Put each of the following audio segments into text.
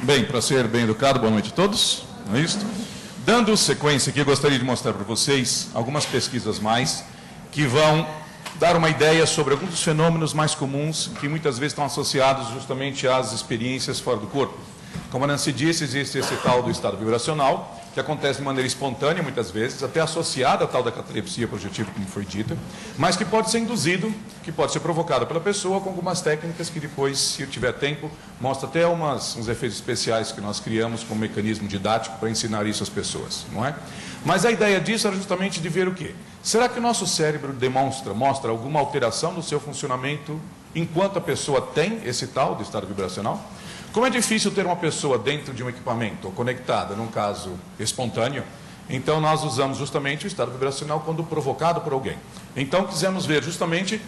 Bem, para ser bem educado, boa noite a todos, não é isso? Dando sequência aqui, eu gostaria de mostrar para vocês algumas pesquisas mais que vão dar uma ideia sobre alguns dos fenômenos mais comuns que muitas vezes estão associados justamente às experiências fora do corpo. Como a Nancy disse, existe esse tal do estado vibracional, que acontece de maneira espontânea, muitas vezes, até associada à tal da catalepsia projetiva, como foi dita, mas que pode ser induzido, que pode ser provocado pela pessoa com algumas técnicas que depois, se tiver tempo, mostra até uns efeitos especiais que nós criamos como mecanismo didático para ensinar isso às pessoas, não é? Mas a ideia disso era justamente de ver o quê? Será que o nosso cérebro mostra alguma alteração no seu funcionamento enquanto a pessoa tem esse tal do estado vibracional? Como é difícil ter uma pessoa dentro de um equipamento, ou conectada, num caso espontâneo, então nós usamos justamente o estado vibracional quando provocado por alguém. Então quisemos ver justamente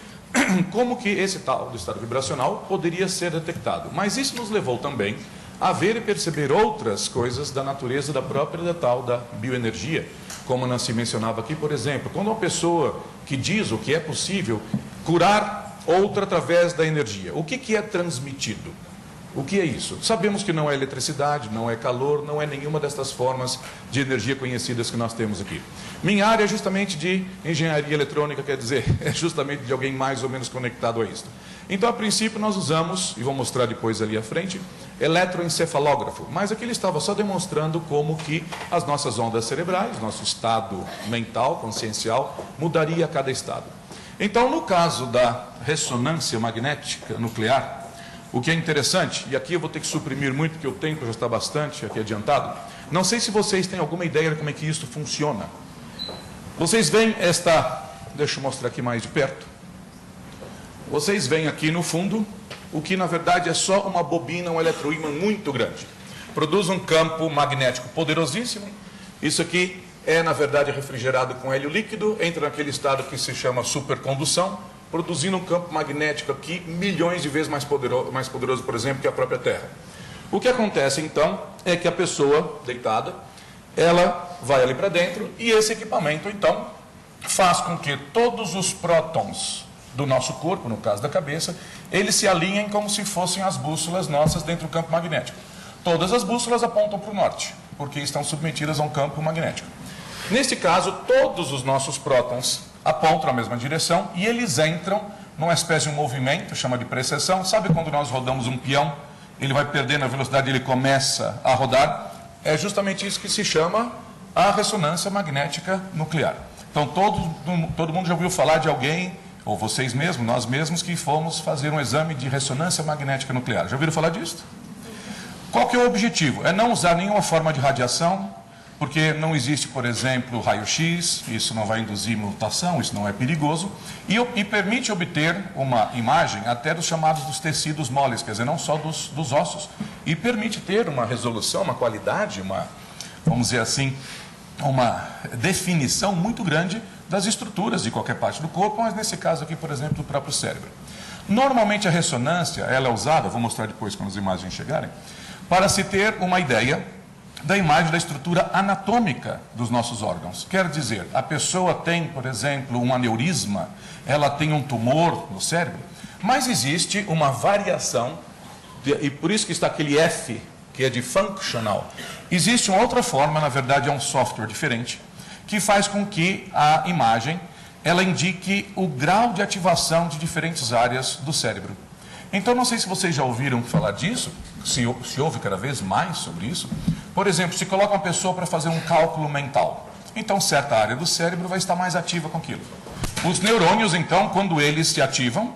como que esse tal do estado vibracional poderia ser detectado. Mas isso nos levou também a ver e perceber outras coisas da natureza da própria tal da bioenergia. Como Nancy mencionava aqui, por exemplo, quando uma pessoa que diz o que é possível curar outra através da energia, o que é transmitido? O que é isso? Sabemos que não é eletricidade, não é calor, não é nenhuma destas formas de energia conhecidas que nós temos aqui. Minha área é justamente de engenharia eletrônica, quer dizer, é justamente de alguém mais ou menos conectado a isso. Então, a princípio, nós usamos, e vou mostrar depois ali à frente, eletroencefalógrafo. Mas aqui ele estava só demonstrando como que as nossas ondas cerebrais, nosso estado mental, consciencial, mudaria a cada estado. Então, no caso da ressonância magnética nuclear, o que é interessante, e aqui eu vou ter que suprimir muito, porque o tempo já está bastante aqui adiantado, não sei se vocês têm alguma ideia de como é que isso funciona. Vocês veem deixa eu mostrar aqui mais de perto. Vocês veem aqui no fundo, o que na verdade é só uma bobina, um eletroímã muito grande. Produz um campo magnético poderosíssimo. Isso aqui é na verdade refrigerado com hélio líquido, entra naquele estado que se chama supercondução, produzindo um campo magnético aqui milhões de vezes mais poderoso, por exemplo, que a própria Terra. O que acontece então é que a pessoa deitada, ela vai ali para dentro e esse equipamento então faz com que todos os prótons do nosso corpo, no caso da cabeça, eles se alinhem como se fossem as bússolas nossas dentro do campo magnético. Todas as bússolas apontam para o norte, porque estão submetidas a um campo magnético. Neste caso, todos os nossos prótons apontam na mesma direção e eles entram numa espécie de um movimento, chama de precessão. Sabe quando nós rodamos um peão, ele vai perdendo a velocidade e ele começa a rodar? É justamente isso que se chama a ressonância magnética nuclear. Então, todo mundo já ouviu falar de alguém, ou vocês mesmos, nós mesmos, que fomos fazer um exame de ressonância magnética nuclear. Já ouviram falar disso? Qual que é o objetivo? É não usar nenhuma forma de radiação, porque não existe, por exemplo, raio-x, isso não vai induzir mutação, isso não é perigoso, e permite obter uma imagem até dos chamados dos tecidos moles, quer dizer, não só dos ossos, e permite ter uma resolução, uma qualidade, vamos dizer assim, uma definição muito grande das estruturas de qualquer parte do corpo, mas nesse caso aqui, por exemplo, do próprio cérebro. Normalmente a ressonância, ela é usada, vou mostrar depois quando as imagens chegarem, para se ter uma ideia da imagem da estrutura anatômica dos nossos órgãos. Quer dizer, a pessoa tem, por exemplo, um aneurisma, ela tem um tumor no cérebro, mas existe uma variação, e por isso que está aquele F, que é de functional. Existe uma outra forma, na verdade é um software diferente, que faz com que a imagem, ela indique o grau de ativação de diferentes áreas do cérebro. Então, não sei se vocês já ouviram falar disso, se ouve cada vez mais sobre isso. Por exemplo, se coloca uma pessoa para fazer um cálculo mental, então certa área do cérebro vai estar mais ativa com aquilo. Os neurônios, então, quando eles se ativam,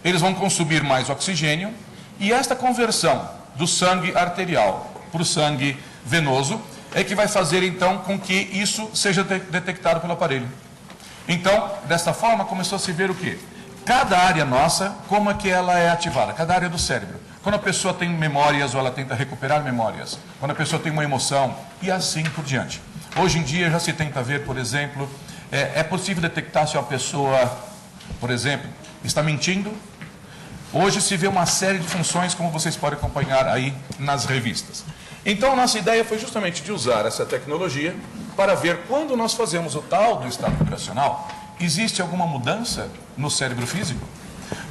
eles vão consumir mais oxigênio, e esta conversão do sangue arterial para o sangue venoso é que vai fazer, então, com que isso seja detectado pelo aparelho. Então, desta forma, começou a se ver o quê? Cada área nossa, como é que ela é ativada? Cada área do cérebro. Quando a pessoa tem memórias ou ela tenta recuperar memórias. Quando a pessoa tem uma emoção e assim por diante. Hoje em dia já se tenta ver, por exemplo, é possível detectar se uma pessoa, por exemplo, está mentindo. Hoje se vê uma série de funções, como vocês podem acompanhar aí nas revistas. Então, a nossa ideia foi justamente de usar essa tecnologia para ver quando nós fazemos o tal do estado vibracional, existe alguma mudança no cérebro físico?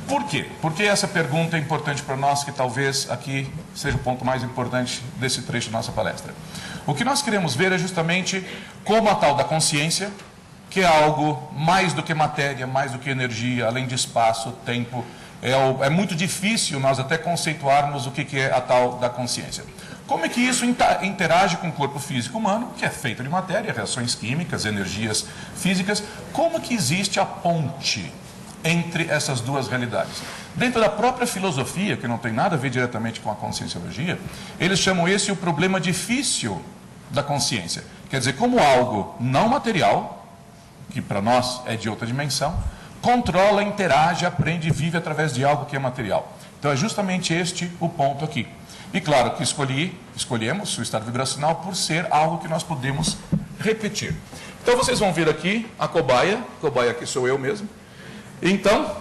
Por quê? Porque essa pergunta é importante para nós, que talvez aqui seja o ponto mais importante desse trecho da nossa palestra. O que nós queremos ver é justamente como a tal da consciência, que é algo mais do que matéria, mais do que energia, além de espaço, tempo. É muito difícil nós até conceituarmos o que é a tal da consciência. Como é que isso interage com o corpo físico humano, que é feito de matéria, reações químicas, energias físicas? Como que existe a ponte entre essas duas realidades? Dentro da própria filosofia, que não tem nada a ver diretamente com a conscienciologia, eles chamam esse o problema difícil da consciência. Quer dizer, como algo não material, que para nós é de outra dimensão, controla, interage, aprende e vive através de algo que é material. Então é justamente este o ponto aqui. E claro que escolhemos o estado vibracional por ser algo que nós podemos repetir. Então vocês vão ver aqui a cobaia aqui sou eu mesmo. Então,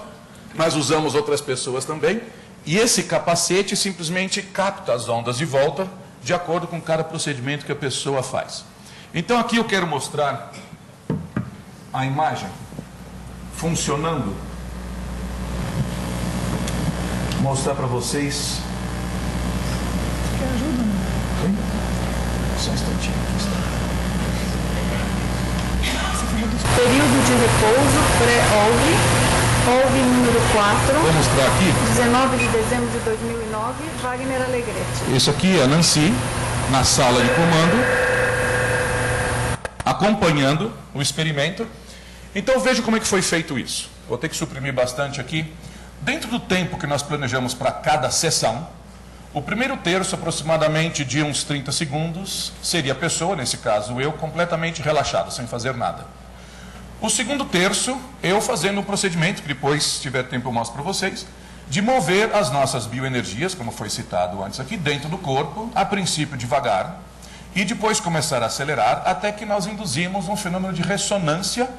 nós usamos outras pessoas também, e esse capacete simplesmente capta as ondas de volta, de acordo com cada procedimento que a pessoa faz. Então aqui eu quero mostrar a imagem funcionando. Mostrar para vocês. Quer ajuda? Sim? Só um instantinho aqui. Período de repouso pré-OLVE, OLVE número 4. Vou mostrar aqui. 19 de dezembro de 2009, Wagner Alegretti. Isso aqui é a Nancy, na sala de comando, acompanhando o experimento. Então veja como é que foi feito isso. Vou ter que suprimir bastante aqui. Dentro do tempo que nós planejamos para cada sessão, o primeiro terço, aproximadamente de uns 30 segundos, seria a pessoa, nesse caso eu, completamente relaxado, sem fazer nada. O segundo terço, eu fazendo um procedimento, que depois, se tiver tempo eu mostro para vocês, de mover as nossas bioenergias, como foi citado antes aqui, dentro do corpo, a princípio devagar, e depois começar a acelerar, até que nós induzimos um fenômeno de ressonância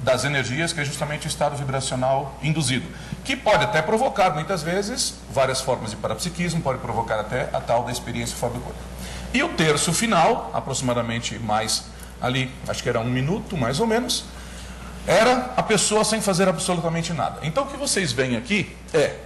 das energias, que é justamente o estado vibracional induzido, que pode até provocar, muitas vezes, várias formas de parapsiquismo, pode provocar até a tal da experiência fora do corpo. E o terço final, aproximadamente mais ali, acho que era 1 minuto, mais ou menos, era a pessoa sem fazer absolutamente nada. Então o que vocês veem aqui é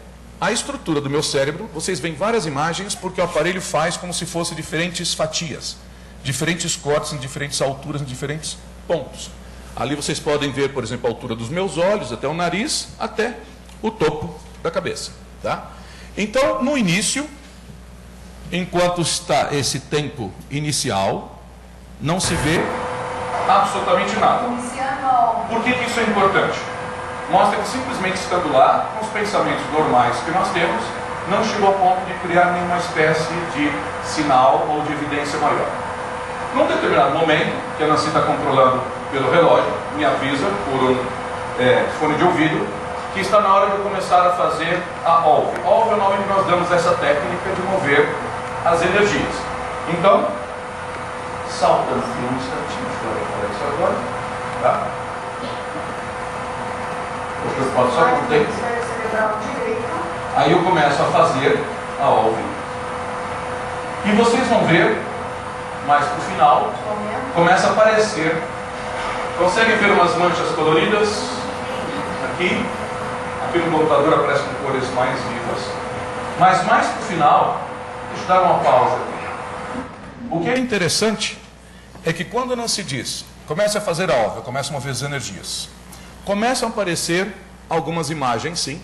a estrutura do meu cérebro. Vocês veem várias imagens, porque o aparelho faz como se fosse diferentes fatias, diferentes cortes em diferentes alturas, em diferentes pontos. Ali vocês podem ver, por exemplo, a altura dos meus olhos, até o nariz, até o topo da cabeça. Tá? Então, no início, enquanto está esse tempo inicial, não se vê absolutamente nada. Por que isso é importante? Mostra que simplesmente estando lá, com os pensamentos normais que nós temos, não chegou ao ponto de criar nenhuma espécie de sinal ou de evidência maior. Num determinado momento, que a Nancy está controlando pelo relógio, me avisa por um fone de ouvido que está na hora de começar a fazer a OLVE. OLVE é o nome que nós damos a essa técnica de mover as energias. Então, saltando aqui um instantinho, deixa eu falar isso agora. Tá? Estou preocupado só com o tempo. Aí eu começo a fazer a OLVE. E vocês vão ver, mais para o final, começa a aparecer. Conseguem ver umas manchas coloridas? Aqui. Aqui no computador aparecem com cores mais vivas. Mas mais para o final, deixa eu dar uma pausa aqui. O que é interessante é que quando não se diz, comece a fazer a OLVE, começa a mover as energias. Começam a aparecer algumas imagens, sim,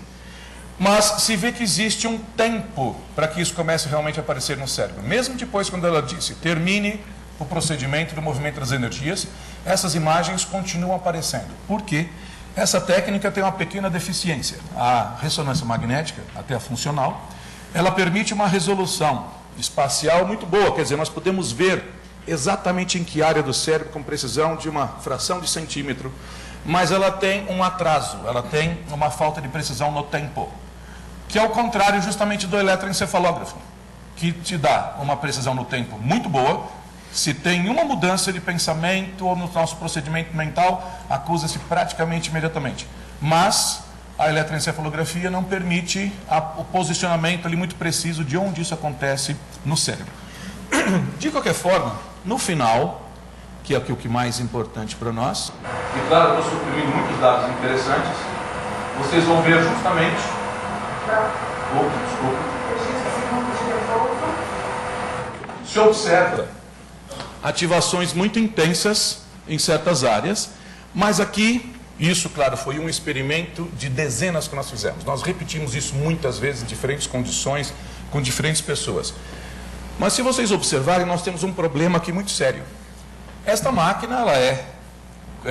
mas se vê que existe um tempo para que isso comece realmente a aparecer no cérebro. Mesmo depois, quando ela disse, termine o procedimento do movimento das energias, essas imagens continuam aparecendo. Por quê? Essa técnica tem uma pequena deficiência. A ressonância magnética, até a funcional, ela permite uma resolução espacial muito boa, quer dizer, nós podemos ver exatamente em que área do cérebro com precisão de uma fração de centímetro, mas ela tem um atraso, ela tem uma falta de precisão no tempo, que é o contrário justamente do eletroencefalógrafo, que te dá uma precisão no tempo muito boa. Se tem uma mudança de pensamento ou no nosso procedimento mental, acusa-se praticamente imediatamente. Mas a eletroencefalografia não permite o posicionamento ali muito preciso de onde isso acontece no cérebro. De qualquer forma, no final, que é o que mais importante para nós, e claro, eu estou suprimindo muitos dados interessantes, vocês vão ver justamente... desculpa. Se observa ativações muito intensas em certas áreas, mas aqui, isso, claro, foi um experimento de dezenas que nós fizemos. Nós repetimos isso muitas vezes em diferentes condições, com diferentes pessoas. Mas se vocês observarem, nós temos um problema aqui muito sério. Esta máquina,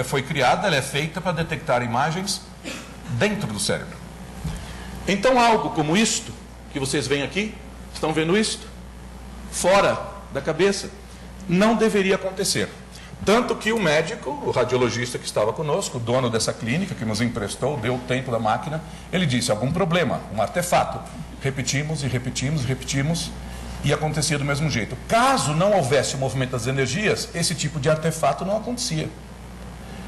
foi criada, ela é feita para detectar imagens dentro do cérebro. Então, algo como isto, que vocês veem aqui, estão vendo isto? Fora da cabeça, não deveria acontecer. Tanto que o médico, o radiologista que estava conosco, o dono dessa clínica, que nos emprestou, deu o tempo da máquina, ele disse, algum problema, um artefato. Repetimos e repetimos, repetimos, e acontecia do mesmo jeito. Caso não houvesse o movimento das energias, esse tipo de artefato não acontecia.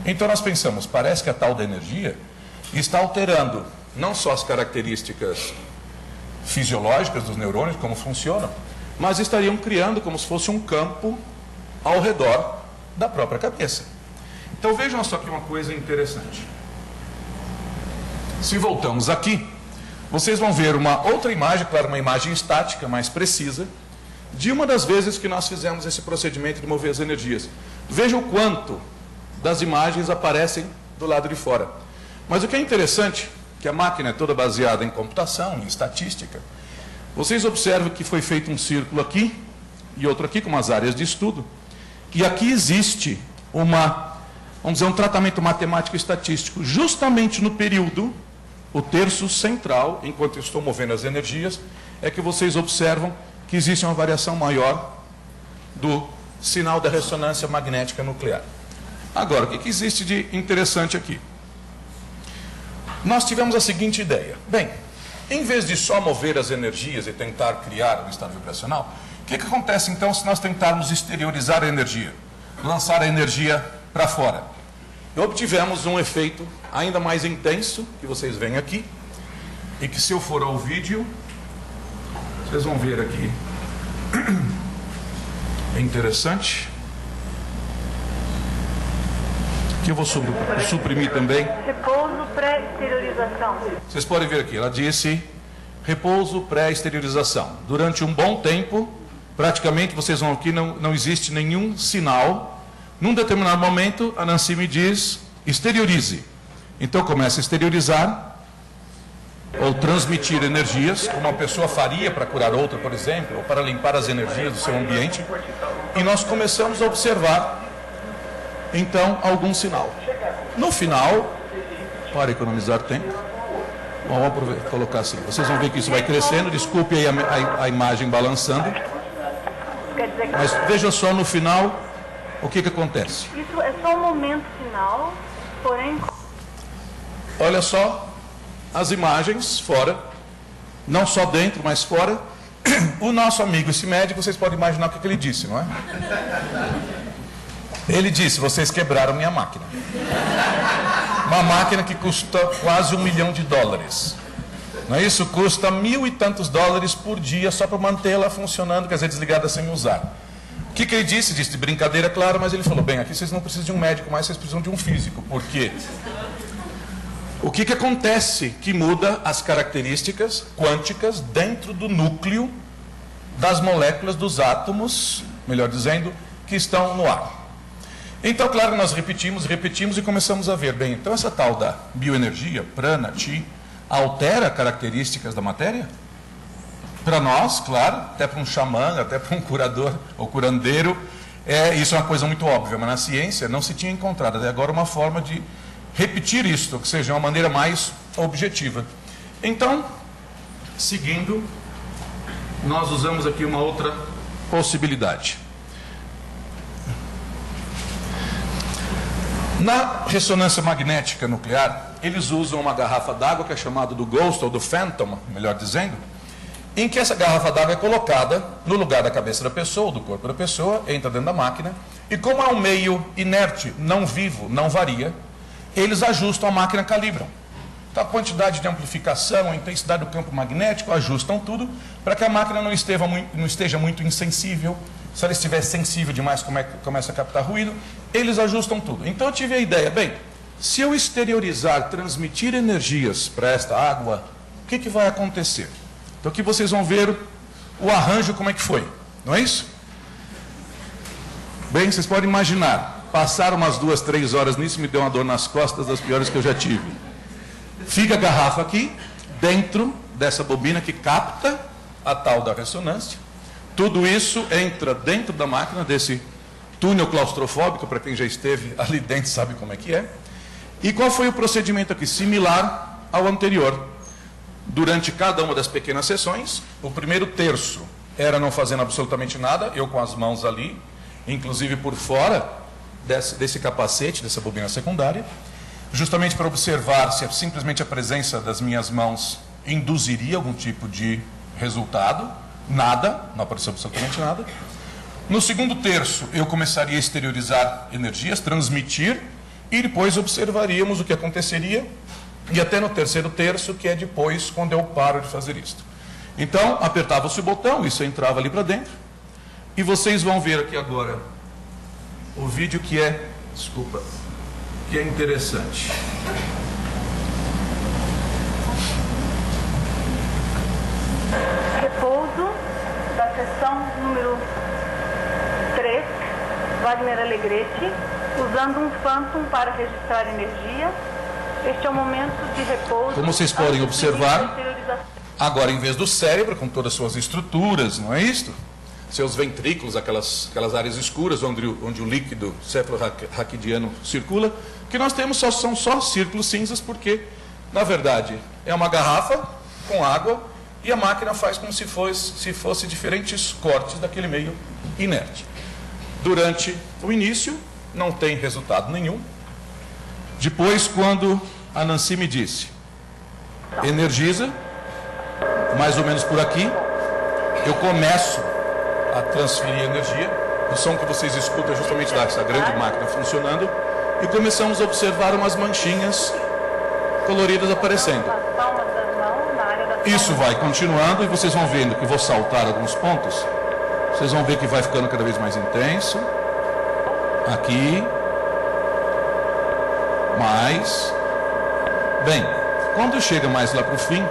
Então nós pensamos, parece que a tal da energia está alterando não só as características fisiológicas dos neurônios, como funcionam, mas estariam criando como se fosse um campo ao redor da própria cabeça. Então vejam só aqui uma coisa interessante. Se voltamos aqui, vocês vão ver uma outra imagem, claro, uma imagem estática, mais precisa, de uma das vezes que nós fizemos esse procedimento de mover as energias. Vejam o quanto das imagens aparecem do lado de fora. Mas o que é interessante, que a máquina é toda baseada em computação, em estatística, vocês observam que foi feito um círculo aqui e outro aqui, com umas áreas de estudo. E aqui existe um tratamento matemático e estatístico, justamente no período, o terço central, enquanto eu estou movendo as energias, é que vocês observam que existe uma variação maior do sinal da ressonância magnética nuclear. Agora, o que existe de interessante aqui? Nós tivemos a seguinte ideia. Bem, em vez de só mover as energias e tentar criar um estado vibracional, o que acontece então se nós tentarmos exteriorizar a energia, lançar a energia para fora? E obtivemos um efeito ainda mais intenso, que vocês veem aqui, e que se eu for ao vídeo, vocês vão ver aqui. É interessante. Que eu vou suprimir também. Repouso pré-exteriorização. Vocês podem ver aqui, ela disse repouso pré-exteriorização. Durante um bom tempo, praticamente, vocês vão aqui, não existe nenhum sinal. Num determinado momento, a Nancy me diz, exteriorize. Então começa a exteriorizar, ou transmitir energias, como uma pessoa faria para curar outra, por exemplo, ou para limpar as energias do seu ambiente. E nós começamos a observar então algum sinal. No final, para economizar tempo, vamos colocar assim, vocês vão ver que isso vai crescendo, desculpe aí a imagem balançando, mas veja só no final o que acontece. Isso é só um momento final, porém... Olha só as imagens fora, não só dentro, mas fora. O nosso amigo, esse médico, vocês podem imaginar o que ele disse, não é? Ele disse, vocês quebraram minha máquina. Uma máquina que custa quase $1 milhão. Não é isso? Custa $1.000 e tantos por dia só para mantê-la funcionando, quer dizer, desligada sem usar. O que ele disse? Disse de brincadeira, claro, mas ele falou, bem, aqui vocês não precisam de um médico, mas vocês precisam de um físico. Por quê? O que acontece que muda as características quânticas dentro do núcleo das moléculas dos átomos, melhor dizendo, que estão no ar. Então, claro, nós repetimos e começamos a ver, bem, então essa tal da bioenergia, prana, chi, altera características da matéria? Para nós, claro, até para um xamã, até para um curador ou curandeiro, isso é uma coisa muito óbvia, mas na ciência não se tinha encontrado até agora uma forma de repetir isto, que seja uma maneira mais objetiva. Então, seguindo, nós usamos aqui uma outra possibilidade. Na ressonância magnética nuclear, eles usam uma garrafa d'água que é chamada do Ghost, ou do Phantom, melhor dizendo, em que essa garrafa d'água é colocada no lugar da cabeça da pessoa, ou do corpo da pessoa, entra dentro da máquina, e como é um meio inerte, não vivo, não varia, eles ajustam a máquina, calibram. Então a quantidade de amplificação, a intensidade do campo magnético, ajustam tudo, para que a máquina não esteja muito insensível. Se ela estiver sensível demais, começa a captar ruído, eles ajustam tudo. Então eu tive a ideia, bem, Se eu exteriorizar, transmitir energias para esta água, o que vai acontecer? Então aqui vocês vão ver o arranjo como é que foi, não é isso? Bem, vocês podem imaginar, passar umas 2, 3 horas nisso me deu uma dor nas costas das piores que eu já tive. Fica a garrafa aqui, dentro dessa bobina que capta a tal da ressonância. Tudo isso entra dentro da máquina, desse túnel claustrofóbico, para quem já esteve ali dentro sabe como é que é. E qual foi o procedimento aqui? Similar ao anterior. Durante cada uma das pequenas sessões, o primeiro terço era não fazendo absolutamente nada, eu com as mãos ali, inclusive por fora desse capacete, dessa bobina secundária, justamente para observar se simplesmente a presença das minhas mãos induziria algum tipo de resultado. Nada, não apareceu absolutamente nada. No segundo terço, eu começaria a exteriorizar energias, transmitir, e depois observaríamos o que aconteceria, e até no terceiro terço, que é depois, quando eu paro de fazer isto. Então, apertava-se o botão, isso entrava ali para dentro, e vocês vão ver aqui agora o vídeo que é, que é interessante. Repouso da sessão número 3, Wagner Alegretti, usando um Phantom para registrar energia. Este é o momento de repouso. Como vocês podem observar, agora em vez do cérebro, com todas as suas estruturas, não é isto? Seus ventrículos, aquelas áreas escuras onde o líquido cefalorraquidiano circula, o que nós temos são só círculos cinzas, porque, na verdade, é uma garrafa com água e a máquina faz como se fosse diferentes cortes daquele meio inerte. Durante o início, não tem resultado nenhum. Depois, quando a Nancy me disse, energiza, mais ou menos por aqui, eu começo a transferir energia. O som que vocês escutam é justamente dessa grande máquina funcionando, e começamos a observar umas manchinhas coloridas aparecendo. Isso vai continuando, e vocês vão vendo que eu vou saltar alguns pontos. Vocês vão ver que vai ficando cada vez mais intenso. Aqui. Mais. Bem, quando chega mais lá para o fim,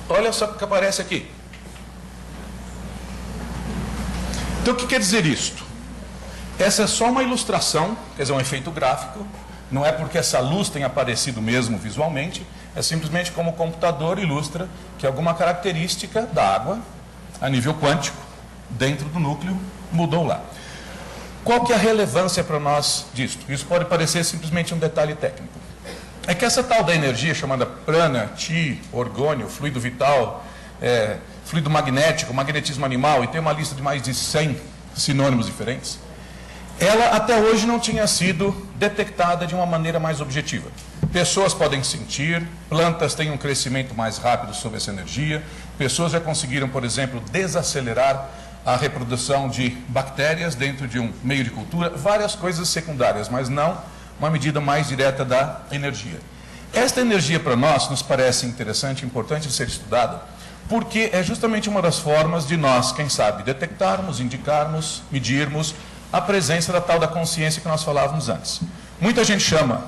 olha só o que aparece aqui. Então o que quer dizer isto? Essa é só uma ilustração, quer dizer, um efeito gráfico. Não é porque essa luz tem aparecido mesmo visualmente, é simplesmente como o computador ilustra que alguma característica da água, a nível quântico, dentro do núcleo, mudou lá. Qual que é a relevância para nós disto? Isso pode parecer simplesmente um detalhe técnico. É que essa tal da energia, chamada prana, chi, orgônio, fluido vital, fluido magnético, magnetismo animal, e tem uma lista de mais de 100 sinônimos diferentes, ela até hoje não tinha sido detectada de uma maneira mais objetiva. Pessoas podem sentir, plantas têm um crescimento mais rápido sob essa energia, pessoas já conseguiram, por exemplo, desacelerar a reprodução de bactérias dentro de um meio de cultura, várias coisas secundárias, mas não uma medida mais direta da energia. Esta energia para nós nos parece interessante, importante de ser estudada, porque é justamente uma das formas de nós, quem sabe, detectarmos, indicarmos, medirmos a presença da tal da consciência que nós falávamos antes. Muita gente chama,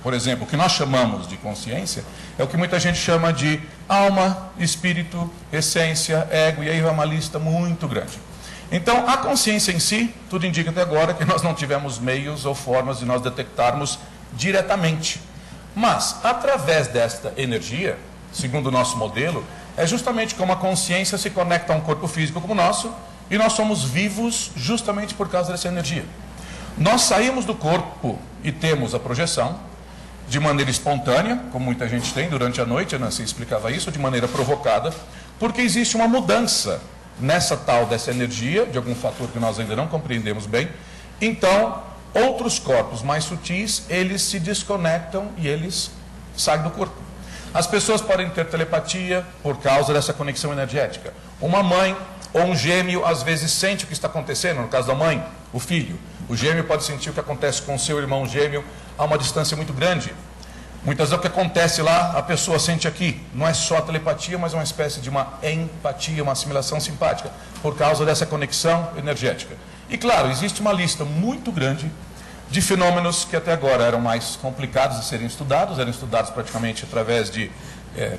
por exemplo, o que nós chamamos de consciência é o que muita gente chama de alma, espírito, essência, ego, e aí vai uma lista muito grande. Então, a consciência em si, tudo indica até agora que nós não tivemos meios ou formas de nós detectarmos diretamente. Mas, através desta energia, segundo o nosso modelo, é justamente como a consciência se conecta a um corpo físico como o nosso, e nós somos vivos justamente por causa dessa energia. Nós saímos do corpo e temos a projeção de maneira espontânea, como muita gente tem durante a noite, a Nancy explicava isso, de maneira provocada, porque existe uma mudança nessa tal dessa energia, de algum fator que nós ainda não compreendemos bem. Então, outros corpos mais sutis, eles se desconectam e eles saem do corpo. As pessoas podem ter telepatia por causa dessa conexão energética. Uma mãe ou um gêmeo, às vezes, sente o que está acontecendo, no caso da mãe, o filho. O gêmeo pode sentir o que acontece com o seu irmão gêmeo a uma distância muito grande. Muitas vezes o que acontece lá, a pessoa sente aqui. Não é só telepatia, mas é uma espécie de uma empatia, uma assimilação simpática, por causa dessa conexão energética. E claro, existe uma lista muito grande de fenômenos que até agora eram mais complicados de serem estudados, eram estudados praticamente através de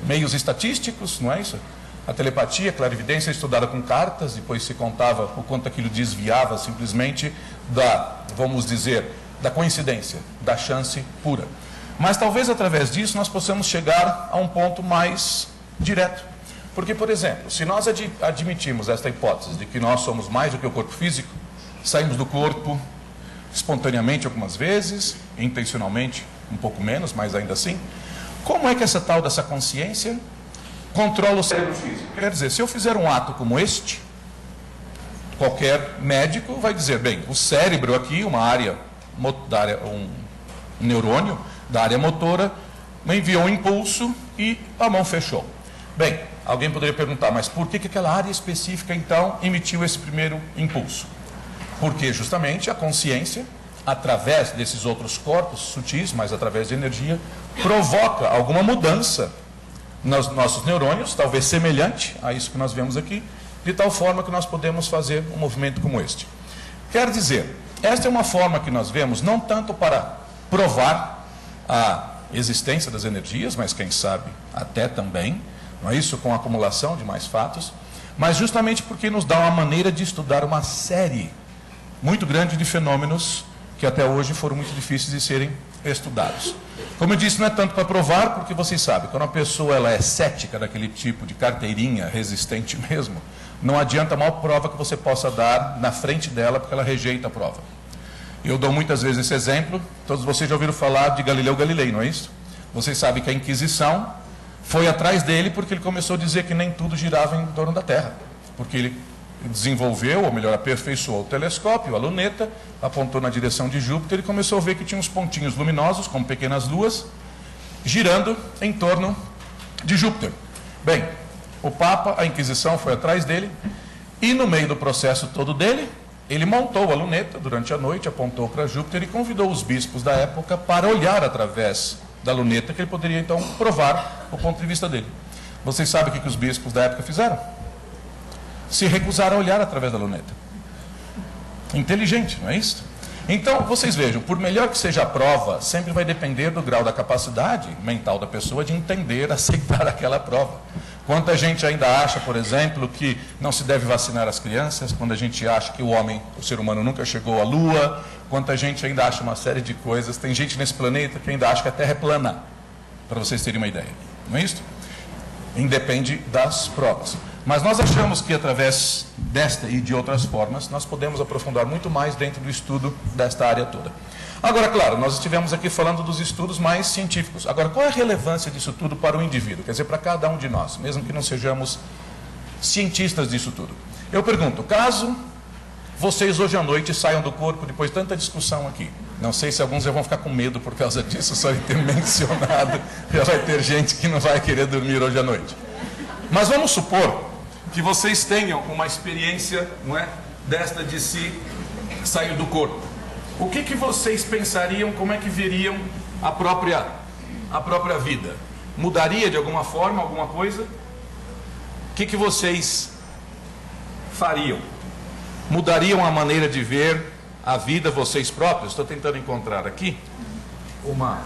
meios estatísticos, não é isso? A telepatia, a clarividência é estudada com cartas, depois se contava o quanto aquilo desviava simplesmente vamos dizer, da coincidência, da chance pura. Mas talvez através disso nós possamos chegar a um ponto mais direto. Porque, por exemplo, se nós admitirmos esta hipótese de que nós somos mais do que o corpo físico, saímos do corpo espontaneamente algumas vezes, intencionalmente um pouco menos, mas ainda assim, como é que essa tal dessa consciência controla o cérebro físico? Quer dizer, se eu fizer um ato como este, qualquer médico vai dizer, bem, o cérebro aqui, um neurônio da área motora, me enviou um impulso e a mão fechou. Bem, alguém poderia perguntar, mas por que aquela área específica então emitiu esse primeiro impulso? Porque justamente a consciência, através desses outros corpos sutis, mas através de energia, provoca alguma mudança nos nossos neurônios, talvez semelhante a isso que nós vemos aqui, de tal forma que nós podemos fazer um movimento como este. Quer dizer, esta é uma forma que nós vemos não tanto para provar a existência das energias, mas quem sabe até também, não é isso, com a acumulação de mais fatos, mas justamente porque nos dá uma maneira de estudar uma série muito grande de fenômenos que até hoje foram muito difíceis de serem estudados. Como eu disse, não é tanto para provar, porque vocês sabem, quando a pessoa ela é cética daquele tipo de carteirinha resistente mesmo, não adianta a maior prova que você possa dar na frente dela, porque ela rejeita a prova. Eu dou muitas vezes esse exemplo, todos vocês já ouviram falar de Galileu Galilei, não é isso? Vocês sabem que a Inquisição foi atrás dele porque ele começou a dizer que nem tudo girava em torno da Terra, porque ele desenvolveu, ou melhor, aperfeiçoou o telescópio, a luneta, apontou na direção de Júpiter e começou a ver que tinha uns pontinhos luminosos, como pequenas luas, girando em torno de Júpiter. Bem, o Papa, a Inquisição foi atrás dele, e no meio do processo todo dele, ele montou a luneta durante a noite, apontou para Júpiter e convidou os bispos da época para olhar através da luneta, que ele poderia então provar o ponto de vista dele. Vocês sabem o que os bispos da época fizeram? Se recusaram a olhar através da luneta. Inteligente, não é isso? Então, vocês vejam, por melhor que seja a prova, sempre vai depender do grau da capacidade mental da pessoa de entender, aceitar aquela prova. Quanta gente ainda acha, por exemplo, que não se deve vacinar as crianças, quando a gente acha que o ser humano nunca chegou à Lua, quanta gente ainda acha uma série de coisas. Tem gente nesse planeta que ainda acha que a Terra é plana, para vocês terem uma ideia, não é isso? Independe das provas. Mas nós achamos que através desta e de outras formas, nós podemos aprofundar muito mais dentro do estudo desta área toda. Agora, claro, nós estivemos aqui falando dos estudos mais científicos. Agora, qual é a relevância disso tudo para o indivíduo? Quer dizer, para cada um de nós, mesmo que não sejamos cientistas disso tudo. Eu pergunto, caso vocês hoje à noite saiam do corpo depois de tanta discussão aqui, não sei se alguns já vão ficar com medo por causa disso, só de ter mencionado, já vai ter gente que não vai querer dormir hoje à noite. Mas vamos supor que vocês tenham uma experiência, não é, desta de se sair do corpo. O que vocês pensariam, como é que veriam a própria vida? Mudaria de alguma forma, alguma coisa? O que vocês fariam? Mudariam a maneira de ver a vida vocês próprios? Estou tentando encontrar aqui uma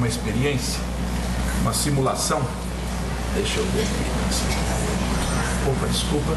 experiência, uma simulação. Deixa eu ver aqui. Opa, desculpa.